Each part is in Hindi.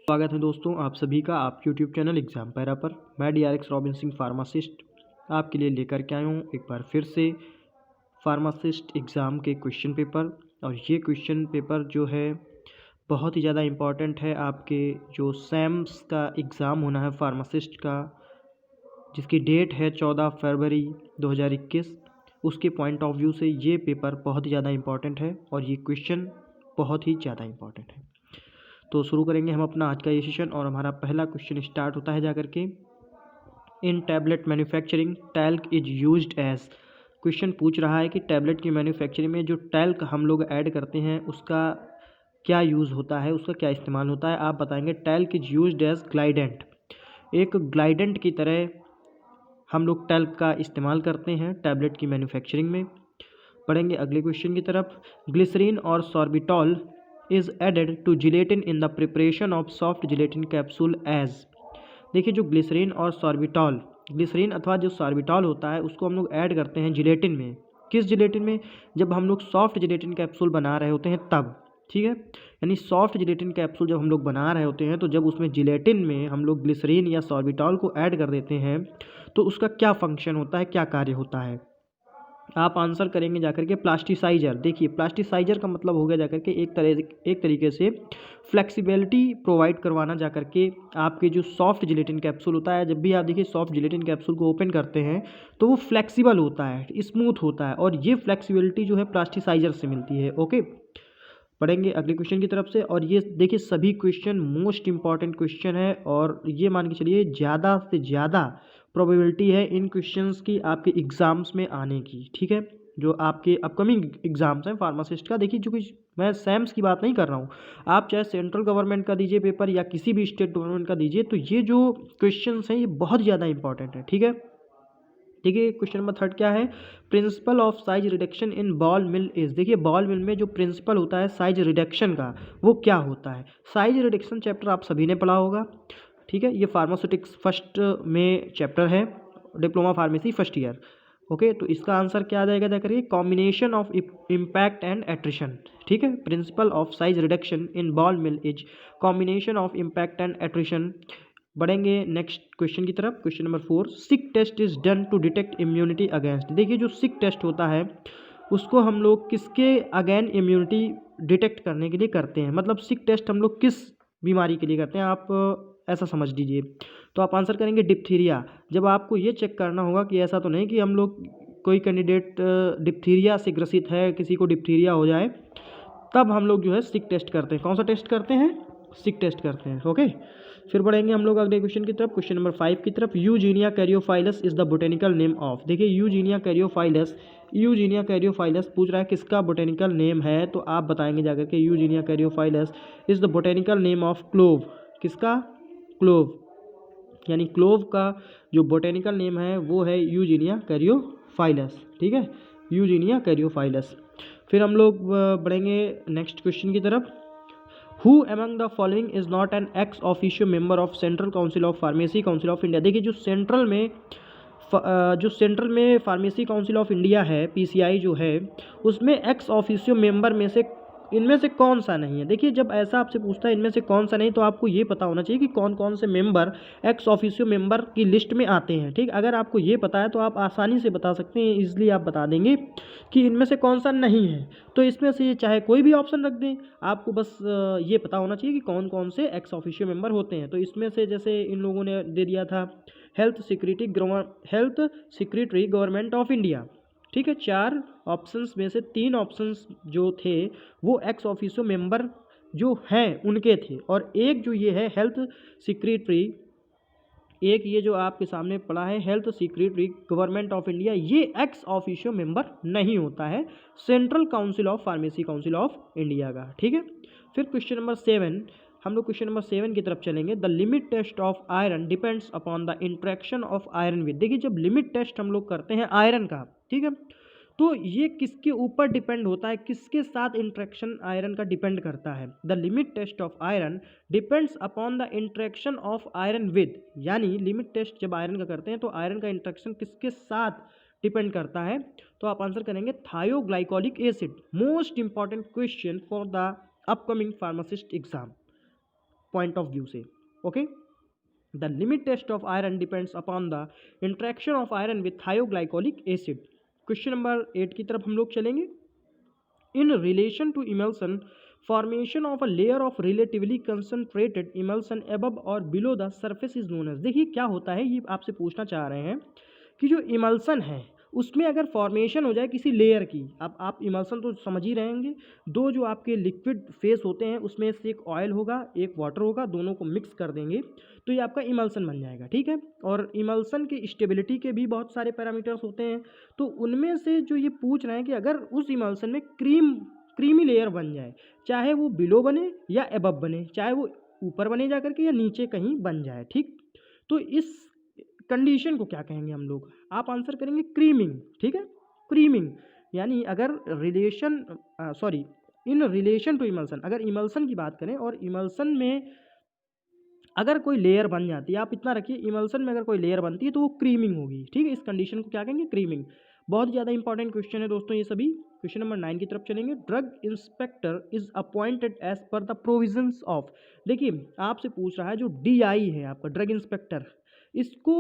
स्वागत है दोस्तों आप सभी का आपके यूट्यूब चैनल एग्जाम पैरा पर। मैं DRX रॉबिन सिंह फार्मासिस्ट आपके लिए लेकर के आया हूँ एक बार फिर से फार्मासिस्ट एग्ज़ाम के क्वेश्चन पेपर। और ये क्वेश्चन पेपर जो है बहुत ही ज़्यादा इम्पॉर्टेंट है आपके जो सैम्स का एग्ज़ाम होना है फार्मासिस्ट का, जिसकी डेट है 14 फरवरी 2021। उसके पॉइंट ऑफ व्यू से ये पेपर बहुत ही ज़्यादा इम्पॉर्टेंट है और ये क्वेश्चन बहुत ही ज़्यादा इम्पॉर्टेंट है। तो शुरू करेंगे हम अपना आज का ये सेशन और हमारा पहला क्वेश्चन स्टार्ट होता है जाकर के, in tablet manufacturing talc is used as. Question पूछ रहा है कि टैबलेट की मैन्युफैक्चरिंग में जो टैल्क हम लोग ऐड करते हैं उसका क्या यूज़ होता है, उसका क्या इस्तेमाल होता है। आप बताएंगे talc is used as glidant. एक ग्लाइडेंट की तरह हम लोग टैल्क का इस्तेमाल करते हैं टैबलेट की मैन्युफैक्चरिंग में। पढ़ेंगे अगले क्वेश्चन की तरफ। ग्लिसरीन और sorbitol is added to gelatin in the preparation of soft gelatin capsule as. देखिए जो ग्लिसरीन अथवा जो सॉर्बिटॉल होता है उसको हम लोग ऐड करते हैं जिलेटिन में। किस जिलेटिन में? जब हम लोग सॉफ्ट जिलेटिन कैप्सूल बना रहे होते हैं तब, ठीक है। यानी सॉफ्ट जिलेटिन कैप्सूल जब हम लोग बना रहे होते हैं तो जब उसमें जिलेटिन में हम लोग ग्लिसरीन या सॉर्बिटॉल को ऐड कर देते हैं तो उसका क्या फंक्शन होता है, क्या कार्य होता है। आप आंसर करेंगे जाकर के प्लास्टिसाइजर। देखिए प्लास्टिसाइजर का मतलब हो गया जाकर के एक तरीके से फ्लेक्सिबिलिटी प्रोवाइड करवाना जाकर के आपके जो सॉफ्ट जिलेटिन कैप्सूल होता है। जब भी आप देखिए सॉफ्ट जिलेटिन कैप्सूल को ओपन करते हैं तो वो फ्लेक्सिबल होता है, स्मूथ होता है और ये फ्लेक्सिबिलिटी जो है प्लास्टिसाइजर से मिलती है। ओके, पढ़ेंगे अगले क्वेश्चन की तरफ से। और ये देखिए सभी क्वेश्चन मोस्ट इंपॉर्टेंट क्वेश्चन है और ये मान के चलिए ज़्यादा से ज़्यादा प्रोबेबिलिटी है इन क्वेश्चंस की आपके एग्ज़ाम्स में आने की, ठीक है। जो आपके अपकमिंग एग्ज़ाम्स हैं फार्मासिस्ट का, देखिए जो कि मैं सैम्स की बात नहीं कर रहा हूँ, आप चाहे सेंट्रल गवर्नमेंट का दीजिए पेपर या किसी भी स्टेट गवर्नमेंट का दीजिए, तो ये जो क्वेश्चंस हैं ये बहुत ज़्यादा इंपॉर्टेंट है, ठीक है। देखिए क्वेश्चन नंबर 3 क्या है, principle of size reduction in ball mill is. देखिए बॉल मिल में जो प्रिंसिपल होता है साइज रिडक्शन का वो क्या होता है। साइज रिडक्शन चैप्टर आप सभी ने पढ़ा होगा, ठीक है। ये फार्मास्यूटिक्स फर्स्ट में चैप्टर है, diploma pharmacy first year. Okay, तो इसका आंसर क्या आ जाएगा जाकर के, combination of impact and attrition, ठीक है। Principle of size reduction in ball mill is combination of impact and attrition. बढ़ेंगे नेक्स्ट क्वेश्चन की तरफ। Question number 4, Schick test is done to detect immunity against. देखिए जो सिक टेस्ट होता है उसको हम लोग किसके अगेन इम्यूनिटी डिटेक्ट करने के लिए करते हैं, मतलब सिक टेस्ट हम लोग किस बीमारी के लिए करते हैं, आप ऐसा समझ लीजिए। तो आप आंसर करेंगे डिप्थीरिया। जब आपको ये चेक करना होगा कि ऐसा तो नहीं कि हम लोग कोई कैंडिडेट डिप्थीरिया से ग्रसित है, किसी को डिप्थीरिया हो जाए, तब हम लोग जो है सिक टेस्ट करते हैं। कौन सा टेस्ट करते हैं? सिक टेस्ट करते हैं। ओके, फिर बढ़ेंगे हम लोग अगले क्वेश्चन की तरफ, क्वेश्चन नंबर 5 की तरफ। Eugenia caryophyllus is the botanical name of. देखिए यूजीनिया कैरियोफाइलस पूछ रहा है किसका बोटेनिकल नेम है, तो आप बताएंगे जाकर के Eugenia caryophyllus is the botanical name of clove. किसका? क्लोव, यानी क्लोव का जो बोटेनिकल नेम है वो है यूजीनिया कैरियोफाइलस, ठीक है, यूजीनिया कैरियोफाइलस। फिर हम लोग बढ़ेंगे नेक्स्ट क्वेश्चन की तरफ। Who among the following is not an ex officio member of central council of pharmacy council of India. देखिए जो सेंट्रल में फार्मेसी काउंसिल ऑफ इंडिया है, PCI जो है, उसमें एक्स ऑफिशियो मेंबर में से इनमें से कौन सा नहीं है। देखिए जब ऐसा आपसे पूछता है इनमें से कौन सा नहीं, तो आपको ये पता होना चाहिए कि कौन कौन से मेंबर एक्स ऑफिशियो मेंबर की लिस्ट में आते हैं, ठीक। अगर आपको ये पता है तो आप आसानी से बता सकते हैं, इजली आप बता देंगे कि इनमें से कौन सा नहीं है। तो इसमें से चाहे कोई भी ऑप्शन रख दें, आपको बस ये पता होना चाहिए कि कौन कौन से एक्स ऑफिशियो मेंबर होते हैं। तो इसमें से जैसे इन लोगों ने दे दिया था health secretary government of India, ठीक है। 4 ऑप्शंस में से 3 ऑप्शंस जो थे वो एक्स ऑफिशियो मेंबर जो हैं उनके थे, और एक जो ये है हेल्थ सेक्रेटरी, एक ये जो आपके सामने पड़ा है health secretary government of India, ये एक्स ऑफिशियो मेंबर नहीं होता है central council of pharmacy council of India का, ठीक है। फिर क्वेश्चन नंबर 7, हम लोग क्वेश्चन नंबर 7 की तरफ चलेंगे। The limit test of iron depends upon the interaction of iron with. देखिए जब लिमिट टेस्ट हम लोग करते हैं आयरन का, ठीक है, तो ये किसके ऊपर डिपेंड होता है, किसके साथ इंट्रैक्शन आयरन का डिपेंड करता है। The limit test of iron depends upon the interaction of iron with, यानी लिमिट टेस्ट जब आयरन का करते हैं तो आयरन का इंट्रैक्शन किसके साथ डिपेंड करता है। तो आप आंसर करेंगे thioglycolic acid. Most important question for the upcoming pharmacist exam. Point of view से। Okay, the limit test of iron depends upon the interaction of iron with thioglycolic acid. Question number 8 की तरफ हम लोग चलेंगे। In relation to emulsion, formation of a layer of relatively concentrated emulsion above और below the surface is known as. देखिए क्या होता है, ये आपसे पूछना चाह रहे हैं कि जो इमल्सन है उसमें अगर फॉर्मेशन हो जाए किसी लेयर की, अब आप इमल्सन तो समझ ही रहेंगे, दो जो आपके लिक्विड फेस होते हैं उसमें से एक ऑयल होगा एक वाटर होगा, दोनों को मिक्स कर देंगे तो ये आपका इमल्सन बन जाएगा। ठीक है, और इमल्सन की स्टेबिलिटी के भी बहुत सारे पैरामीटर्स होते हैं, तो उनमें से जो ये पूछ रहे हैं कि अगर उस इमल्सन में क्रीमी लेयर बन जाए, चाहे वो बिलो बने या एबव बने, चाहे वो ऊपर बने जा करके या नीचे कहीं बन जाए। ठीक, तो इस कंडीशन को क्या कहेंगे हम लोग, आप आंसर करेंगे क्रीमिंग। ठीक है, क्रीमिंग यानी अगर relation in relation to emulsion, अगर इमल्सन की बात करें और इमल्सन में अगर कोई लेयर बन जाती है, आप इतना रखिए इमल्सन में अगर कोई लेयर बनती है तो वो क्रीमिंग होगी। ठीक है, इस कंडीशन को क्या कहेंगे, क्रीमिंग। बहुत ज़्यादा इंपॉर्टेंट क्वेश्चन है दोस्तों ये सभी। क्वेश्चन नंबर 9 की तरफ चलेंगे। Drug inspector is appointed as per the provisions of. देखिए आपसे पूछ रहा है जो DI है आपका ड्रग इंस्पेक्टर, इसको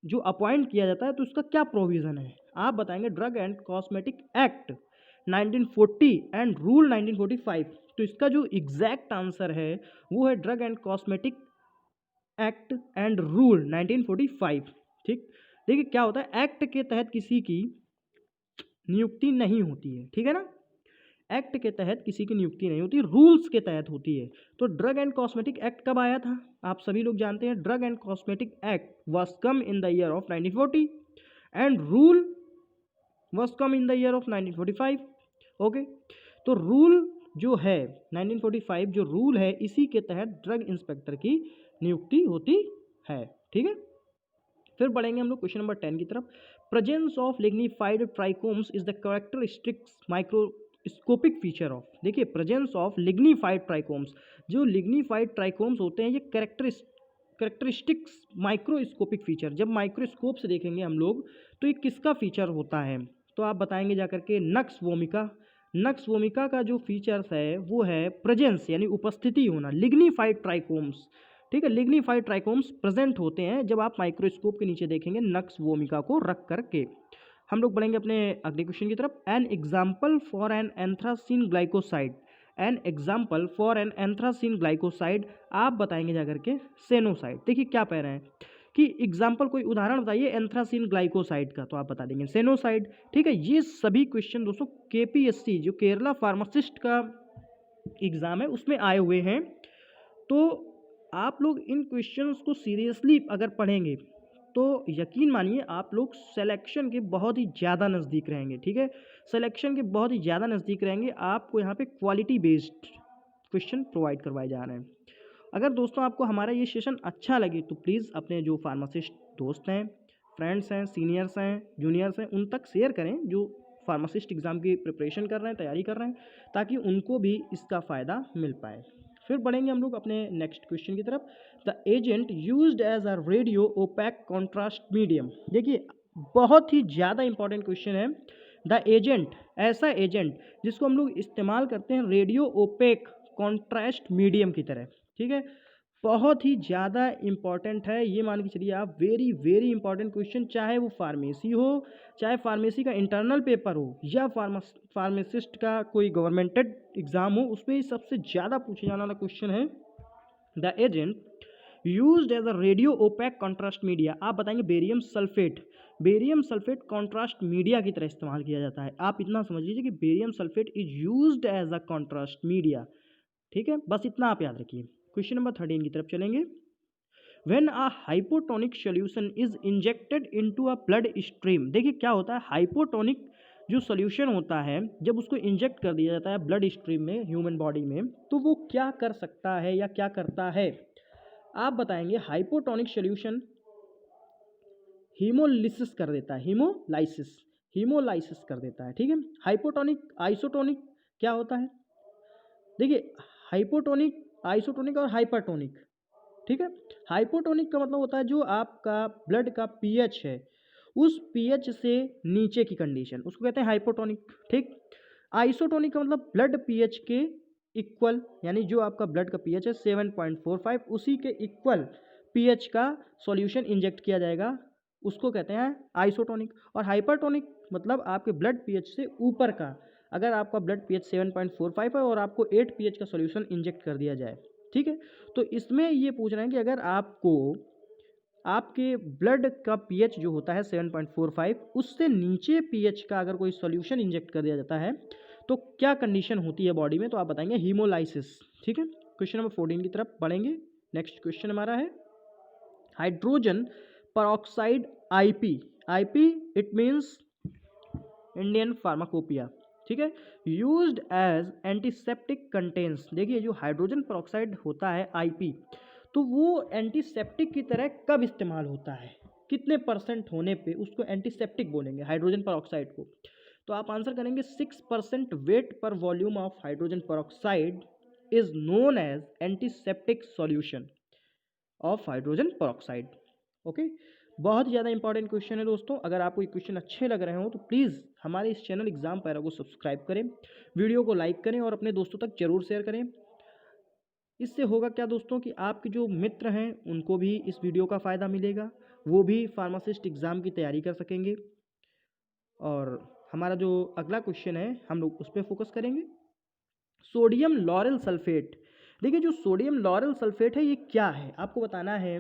जो अपॉइंट किया जाता है तो उसका क्या प्रोविज़न है, आप बताएंगे drug and cosmetic act 1940 and rule 1945। तो इसका जो एग्जैक्ट आंसर है वो है drug and cosmetic act and rule 1945। ठीक, देखिए क्या होता है, एक्ट के तहत किसी की नियुक्ति नहीं होती है। ठीक है ना, एक्ट के तहत किसी की नियुक्ति नहीं होती, रूल्स के तहत होती है। तो ड्रग एंड कॉस्मेटिक एक्ट कब आया था, आप सभी लोग जानते हैं, drug and cosmetic act was come in the year of 1940 and rule was come in the year of 1945। Okay, तो रूल जो है 1945 जो रूल है इसी के तहत ड्रग इंस्पेक्टर की नियुक्ति होती है। ठीक है, फिर बढ़ेंगे हम लोग क्वेश्चन नंबर 10 की तरफ। Presence of lignified trichomes is the characteristics microscopic feature of. देखिए प्रेजेंस ऑफ लिग्निफाइड ट्राइकोम्स, जो लिग्निफाइड ट्राइकोम्स होते हैं ये कैरेक्टरिस्टिक्स माइक्रोस्कोपिक फीचर, जब माइक्रोस्कोप से देखेंगे हम लोग तो ये किसका फीचर होता है, तो आप बताएंगे जाकर के नक्स वोमिका। नक्स वोमिका का जो फीचर्स है वो है प्रेजेंस यानी उपस्थिति होना लिग्निफाइड ट्राइकोम्स। ठीक है, लिग्निफाइड ट्राइकोम्स प्रेजेंट होते हैं जब आप माइक्रोस्कोप के नीचे देखेंगे नक्स वोमिका को रख करके। हम लोग बढ़ेंगे अपने अगले क्वेश्चन की तरफ। An example for an anthracene glycoside, an example for an anthracene glycoside, आप बताएंगे जाकर के सेनोसाइड। देखिए क्या कह रहे हैं कि एग्जाम्पल कोई उदाहरण बताइए एंथ्रासीन ग्लाइकोसाइड का, तो आप बता देंगे सेनोसाइड। ठीक है, ये सभी क्वेश्चन दोस्तों KPSC जो केरला फार्मासिस्ट का एग्ज़ाम है उसमें आए हुए हैं, तो आप लोग इन क्वेश्चंस को सीरियसली अगर पढ़ेंगे तो यकीन मानिए आप लोग सिलेक्शन के बहुत ही ज़्यादा नज़दीक रहेंगे। ठीक है, सिलेक्शन के बहुत ही ज़्यादा नज़दीक रहेंगे, आपको यहाँ पे क्वालिटी बेस्ड क्वेश्चन प्रोवाइड करवाए जा रहे हैं। अगर दोस्तों आपको हमारा ये सेशन अच्छा लगे तो प्लीज़ अपने जो फार्मासिस्ट दोस्त हैं, फ्रेंड्स हैं, सीनियर्स हैं, जूनियर्स हैं, उन तक शेयर करें जो फार्मासिस्ट एग्ज़ाम की प्रिपरेशन कर रहे हैं, तैयारी कर रहे हैं, ताकि उनको भी इसका फ़ायदा मिल पाए। फिर बढ़ेंगे हम लोग अपने नेक्स्ट क्वेश्चन की तरफ। The agent used as a radio opaque contrast medium. देखिए बहुत ही ज़्यादा इंपॉर्टेंट क्वेश्चन है। द एजेंट, ऐसा एजेंट जिसको हम लोग इस्तेमाल करते हैं रेडियो ओपेक कॉन्ट्रास्ट मीडियम की तरह। ठीक है, बहुत ही ज़्यादा इंपॉर्टेंट है, ये मान के चलिए आप, वेरी वेरी इंपॉर्टेंट क्वेश्चन, चाहे वो फार्मेसी हो, चाहे फार्मेसी का इंटरनल पेपर हो या फार्मासिस्ट का कोई गवर्नमेंटेड एग्ज़ाम हो, उसमें सबसे ज़्यादा पूछे जाने वाला क्वेश्चन है the agent used as a radio opaque contrast media. आप बताएंगे barium sulphate. Barium sulphate contrast media की तरह इस्तेमाल किया जाता है। आप इतना समझ लीजिए कि barium sulphate is used as a contrast media. ठीक है, बस इतना आप याद रखिए। क्वेश्चन नंबर 13 की तरफ चलेंगे। When a hypotonic solution is injected into a blood stream. देखिए क्या होता है, हाइपोटोनिक जो सोल्यूशन होता है जब उसको इंजेक्ट कर दिया जाता है ब्लड स्ट्रीम में ह्यूमन बॉडी में, तो वो क्या कर सकता है या क्या करता है, आप बताएंगे हाइपोटोनिक सोल्यूशन हीमोलिसिस कर देता है, हीमोलाइसिस कर देता है। ठीक है, हाइपोटोनिक आइसोटोनिक क्या होता है, देखिए हाइपोटोनिक, आइसोटोनिक और हाइपरटोनिक। ठीक है, हाइपोटोनिक का मतलब होता है जो आपका ब्लड का pH है उस pH से नीचे की कंडीशन, उसको कहते हैं हाइपोटोनिक। ठीक, आइसोटोनिक का मतलब ब्लड pH के इक्वल, यानी जो आपका ब्लड का पीएच है 7.45, उसी के इक्वल पीएच का सॉल्यूशन इंजेक्ट किया जाएगा, उसको कहते हैं आइसोटोनिक। और हाइपरटोनिक मतलब आपके ब्लड पीएच से ऊपर का, अगर आपका ब्लड पीएच 7.45 है और आपको 8 पीएच का सॉल्यूशन इंजेक्ट कर दिया जाए, ठीक है। तो इसमें ये पूछ रहे हैं कि अगर आपको आपके ब्लड का पीएच जो होता है 7.45, उससे नीचे पीएच का अगर कोई सॉल्यूशन इंजेक्ट कर दिया जाता है तो क्या कंडीशन होती है बॉडी में, तो आप बताएंगे हीमोलाइसिस, ठीक है। क्वेश्चन नंबर 14 की तरफ बढ़ेंगे। नेक्स्ट क्वेश्चन हमारा है hydrogen peroxide IP. IP it means Indian pharmacopoeia, ठीक है, यूज्ड एज एंटीसेप्टिक कंटेंस। देखिए जो हाइड्रोजन परऑक्साइड होता है आईपी, तो वो एंटीसेप्टिक की तरह कब इस्तेमाल होता है, कितने परसेंट होने पे उसको एंटीसेप्टिक बोलेंगे हाइड्रोजन परऑक्साइड को। तो आप आंसर करेंगे 6% weight per volume of hydrogen peroxide is known as antiseptic solution of hydrogen peroxide. Okay, बहुत ही ज़्यादा इंपॉर्टेंट क्वेश्चन है दोस्तों। अगर आपको ये क्वेश्चन अच्छे लग रहे हो तो प्लीज़ हमारे इस चैनल एग्जाम पैरा को सब्सक्राइब करें, वीडियो को लाइक करें और अपने दोस्तों तक जरूर शेयर करें। इससे होगा क्या दोस्तों कि आपके जो मित्र हैं उनको भी इस वीडियो का फ़ायदा मिलेगा, वो भी फार्मासिस्ट एग्ज़ाम की तैयारी कर सकेंगे। और हमारा जो अगला क्वेश्चन है हम लोग उस पर फोकस करेंगे, सोडियम लॉरेल सल्फेट। देखिए जो सोडियम लॉरेल सल्फेट है ये क्या है, आपको बताना है।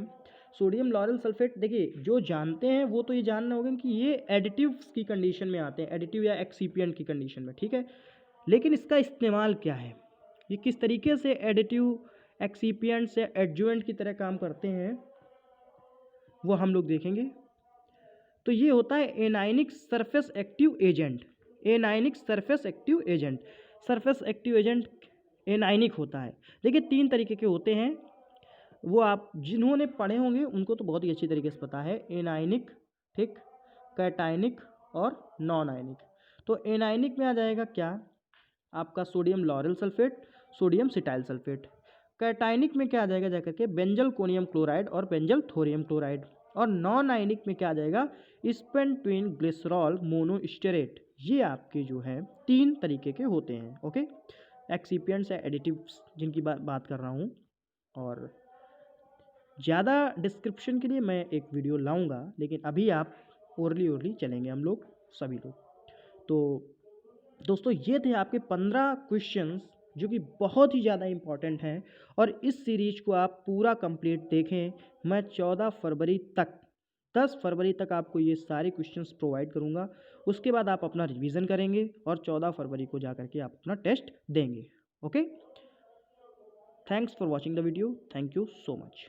सोडियम लॉरेल सल्फेट, देखिए जो जानते हैं वो तो ये जानना होगा कि ये एडिटिव्स की कंडीशन में आते हैं, एडिटिव या एक्सीपिएंट की कंडीशन में, ठीक है। लेकिन इसका इस्तेमाल क्या है, ये किस तरीके से एडिटिव, एक्सीपिएंट्स या एडजुवेंट की तरह काम करते हैं, वो हम लोग देखेंगे। तो ये होता है anionic surface active agent. Anionic surface active agent, surface active agent anionic होता है। देखिए 3 तरीके के होते हैं, वो आप जिन्होंने पढ़े होंगे उनको तो बहुत ही अच्छी तरीके से पता है, एनायनिक, ठीक, कैटायनिक और नॉन आयनिक। तो एनायनिक में आ जाएगा क्या, आपका sodium lauryl sulphate, sodium cetyl sulphate. Cationic में क्या आ जाएगा जाकर के, बेंजल कोनियम क्लोराइड और बेंजल थोरियम क्लोराइड। और नॉन आयनिक में क्या आ जाएगा, स्पेंट्विन ग्लिसरॉल मोनोस्टेरेट। ये आपके जो है 3 तरीके के होते हैं। ओके, एक्सीपिएंट्स या एडिटिव्स जिनकी बात कर रहा हूँ। और ज़्यादा डिस्क्रिप्शन के लिए मैं एक वीडियो लाऊंगा, लेकिन अभी आप ओरली चलेंगे हम लोग सभी लोग। तो दोस्तों ये थे आपके 15 क्वेश्चंस जो कि बहुत ही ज़्यादा इम्पॉर्टेंट हैं, और इस सीरीज को आप पूरा कंप्लीट देखें। मैं 14 फरवरी तक, 10 फरवरी तक आपको ये सारे क्वेश्चंस प्रोवाइड करूँगा। उसके बाद आप अपना रिवीजन करेंगे और 14 फरवरी को जा करके आप अपना टेस्ट देंगे। Okay, thanks for watching the video, thank you so much.